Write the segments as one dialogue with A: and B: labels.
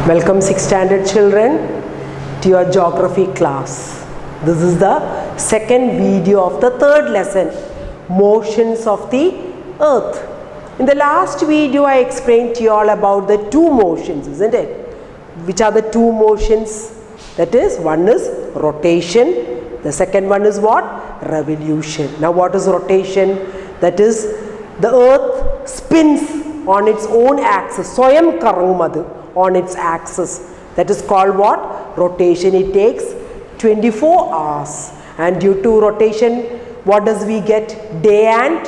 A: Welcome 6th standard children to your geography class. This is the second video of the third lesson, motions of the earth. In the last video I explained to you all about the two motions, isn't it? Which are the two motions? That is, one is rotation, the second one is what? Revolution. Now what is rotation? That is, the earth spins on its own axis, swayam karangumadu, on its axis. That is called what? Rotation. It takes 24 hours, and due to rotation, what does we get? Day and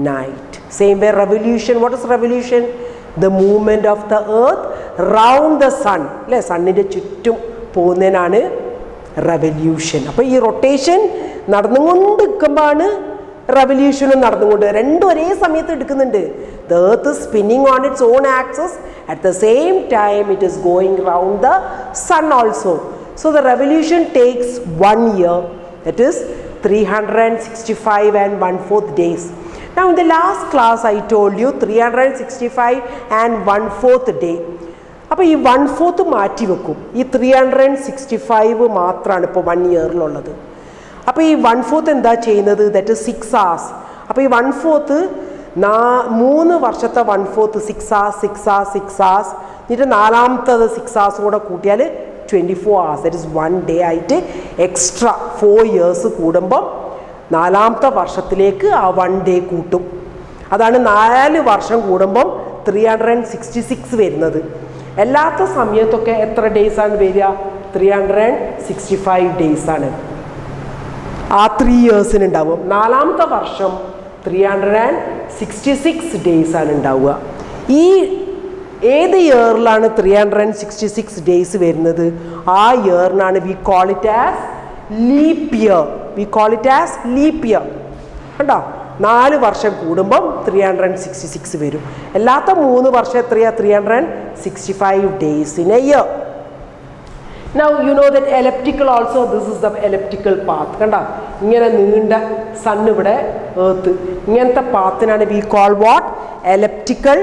A: night. Same way revolution. What is revolution? The movement of the earth round the sun. Le sunninte chuttum povunnathanaanu revolution. Appo ee rotation nadannunkondirikkumbana revolution നടന്നുകൊണ്ട് രണ്ടും ഒരേ സമയത്ത് എടുക്കുന്നുണ്ട്. The earth is spinning on its own axis, at the same time it is going round the sun also. So the revolution takes 1 year, that is 365 and 1/4 days. Now in the last class I told you 365 and 1/4 day. അപ്പോൾ ഈ 1/4 മാറ്റി വെക്കും. ഈ 365 മാത്രമാണ് ഇപ്പോൾ 1 ഇയറിലുള്ളത്. അപ്പോൾ ഈ 1/4 എന്താ ചെയ്യുന്നത്? That is 6 hours. അപ്പോൾ ഈ 1/4 3 വർഷത്തെ 1/4 6 hours 6 hours 6 hours, എന്നിട്ട് നാലാമത്തത് 6 hours കൂടെ കൂട്ടിയാൽ 24 hours. ദാറ്റ് ഇസ് 1 day ആയിട്ട് എക്സ്ട്രാ 4 years കൂടുമ്പം നാലാമത്തെ വർഷത്തിലേക്ക് ആ 1 day കൂട്ടും. അതാണ് 4 വർഷം കൂടുമ്പം 366 വരുന്നത്. അല്ലാത്ത സമയത്തൊക്കെ എത്ര ഡേയ്സ് ആണ് വരിക? 365 days ആണ് ആ 3 yearsന് ഉണ്ടാവും. നാലാമത്തെ വർഷം 366 days ആണ് ഉണ്ടാവുക. ഈ ഏത് ഇയറിലാണ് 366 days വരുന്നത്? ആ ഇയറിനാണ് we call it as leap year. We call it as leap year. കണ്ടോ, 4 വർഷം കൂടുമ്പം 366 വരും. അല്ലാത്ത 3 വർഷം എത്രയാ? 365 days in a year. Now you know that elliptical also, this is the elliptical path. കണ്ട, ഇങ്ങനെ നീണ്ട സൺ ഇവിടെ എർത്ത്, ഇങ്ങനത്തെ പാത്തിനാണ് we call what? Elliptical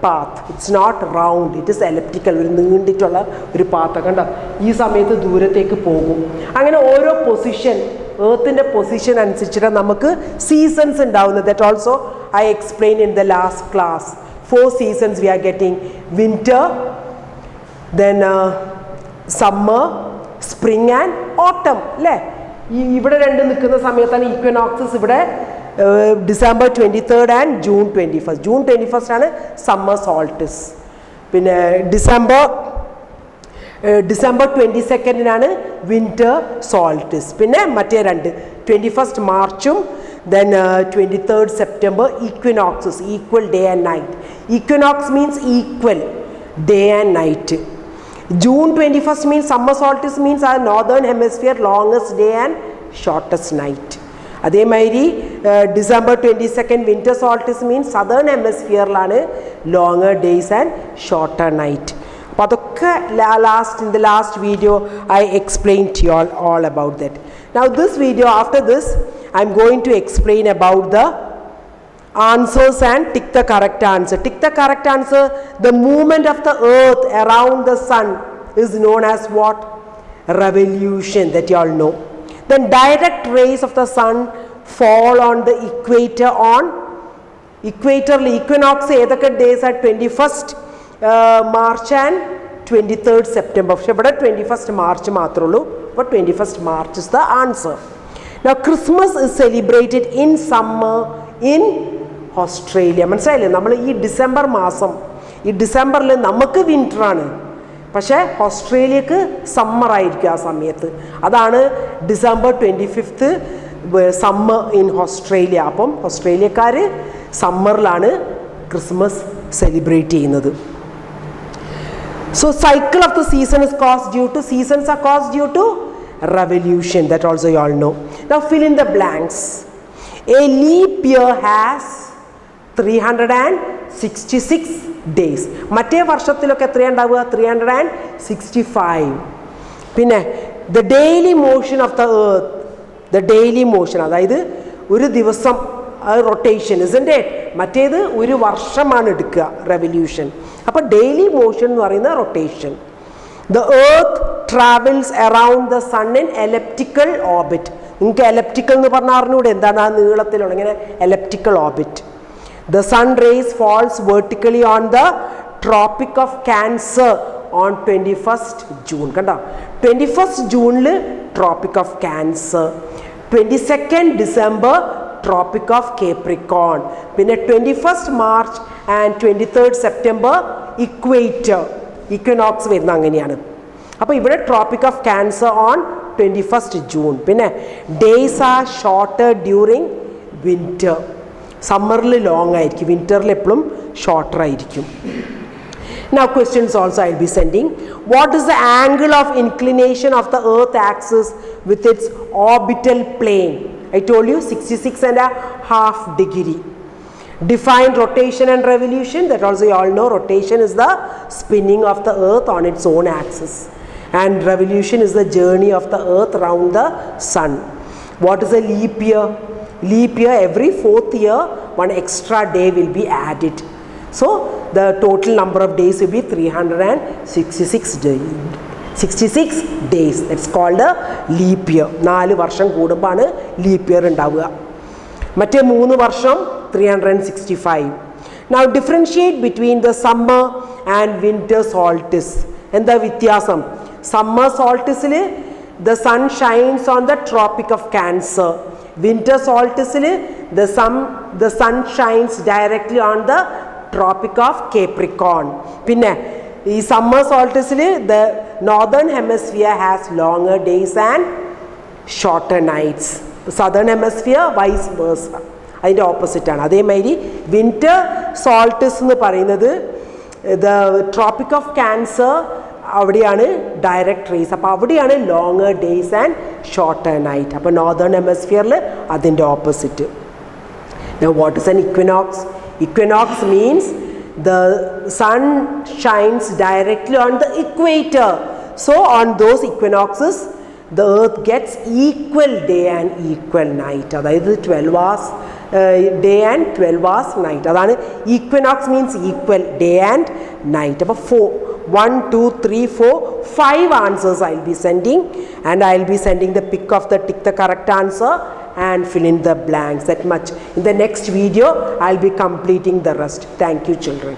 A: path. It's not round, it is elliptical. ഒരു നീണ്ടിട്ടുള്ള ഒരു പാത്ത്. കണ്ട, ഈ സമയത്ത് ദൂരത്തേക്ക് പോകും. അങ്ങനെ ഓരോ പൊസിഷൻ, എർത്തിൻ്റെ പൊസിഷൻ അനുസരിച്ചിട്ട് നമുക്ക് സീസൺസ് ഉണ്ടാവുന്നത്. That also I explain in the last class. 4 seasons we are getting: winter, then summer, spring and ഓട്ടം. അല്ലേ? ഇവിടെ രണ്ട് നിൽക്കുന്ന സമയത്താണ് ഈക്വനോക്സസ്. ഇവിടെ December 23rd and June 21st. June 21st ആണ് സമ്മർ സോൾട്ടിസ്. പിന്നെ ഡിസംബർ 22nd വിൻ്റർ സോൾട്ടിസ്. പിന്നെ മറ്റേ രണ്ട് 21st മാർച്ചും then 23rd September equinoxes. Equal day and night. Equinox means equal day and night. June 21st means summer solstice, means our northern hemisphere longest day and shortest night. അതേമാതിരി December 22nd winter solstice means southern hemisphere ലാണ് longer days and shorter night. അപ്പോൾ അതൊക്കെ in the last video I explained to you all about that. Now this video, after this I am going to explain about the answers and tick the correct answer. Tick the correct answer. The movement of the earth around the sun is known as what? Revolution, that you all know. Then direct rays of the sun fall on the equator on equatorly equinox. ഏതൊക്കെ days are 21st March and 23rd September. പക്ഷേ ഇവിടെ 21st March മാത്രമേ ഉള്ളൂ. അപ്പോൾ 21st March is the answer. Now Christmas is celebrated in summer in Australia. മനസ്സിലായില്ലേ? നമ്മൾ ഈ December മാസം, ഈ ഡിസംബറിൽ നമുക്ക് വിൻ്ററാണ്, പക്ഷേ ഓസ്ട്രേലിയക്ക് സമ്മർ ആയിരിക്കും ആ സമയത്ത്. അതാണ് December 25th summer in Australia. അപ്പം ഓസ്ട്രേലിയക്കാർ സമ്മറിലാണ് ക്രിസ്മസ് സെലിബ്രേറ്റ് ചെയ്യുന്നത്. So cycle of the season is caused due to, seasons are caused due to revolution. That also you all know. Now fill in the blanks. A leap year has 366 days. മറ്റേ വർഷത്തിലൊക്കെ എത്രയുണ്ടാവുക? 365. പിന്നെ the daily motion of the earth, the daily motion, അതായത് ഒരു ദിവസം rotation, isn't it? മറ്റേത് ഒരു വർഷമാണ് എടുക്കുക, revolution. അപ്പോൾ ഡെയിലി മോഷൻ എന്ന് പറയുന്ന rotation. The earth travels around the sun in elliptical orbit. നിങ്ങൾക്ക് എലപ്റ്റിക്കൽ എന്ന് പറഞ്ഞാൽ അറിഞ്ഞൂടെ എന്താണ് ആ നീളത്തിലുള്ള ഇങ്ങനെ എലപ്റ്റിക്കൽ orbit. The sun rays falls vertically on the Tropic of Cancer on 21st June. കണ്ടോ 21st ജൂണിൽ Tropic of Cancer, 22nd December Tropic of Capricorn, പിന്നെ 21st March and 23rd September Equator, equinox വരുന്ന അങ്ങനെയാണ്. അപ്പോൾ ഇവിടെ Tropic of Cancer on 21st June. പിന്നെ days are shorter during winter. സമ്മറിൽ long ആയിരിക്കും, വിൻ്ററിൽ എപ്പോഴും ഷോർട്ടർ ആയിരിക്കും. Now questions also I will be sending. What is the angle of inclination of the earth axis with its orbital plane? I told you 66.5 degree. Define rotation and revolution. That also you all know. Rotation is the spinning of the earth on its own axis, and revolution is the journey of the earth around the sun. What is a leap year? Leap year, every 4th year one extra day will be added. So the total number of days will be 366 days. That's called a leap year. 4 വർഷം കൂടുമ്പോഴാണ് leap year ഉണ്ടാവുക. മറ്റേ 3 വർഷം 365. Now differentiate between the summer and winter solstice. എന്താ വ്യത്യാസം? Summer solstice the sun shines on the Tropic of Cancer. Winter solstice the sun shines directly on the Tropic of Capricorn. പിന്നെ ഈ summer solstice the northern hemisphere has longer days and shorter nights. Southern hemisphere vice versa, അതിൻ്റെ opposite ആണ്. അതേമാതിരി winter സോൾട്ടിസ് എന്ന് പറയുന്നത് the tropic of cancer അവിടെയാണ് direct raise. അപ്പോൾ അവിടെയാണ് longer days and shorter night. അപ്പോൾ നോർത്തേൺ ഹെമിസ്ഫിയറിൽ അതിൻ്റെ opposite. Now what is an equinox? Equinox means the sun shines directly on the equator. So on those equinoxes the earth gets equal day and equal night. അതായത് 12 hours day and 12 hours night. അതാണ് equinox means equal day and night. അപ്പോൾ 1, 2, 3, 4, 5 answers I will be sending, and I will be sending the pic of the tick the correct answer and fill in the blanks. That much. In the next video I will be completing the rest. Thank you children.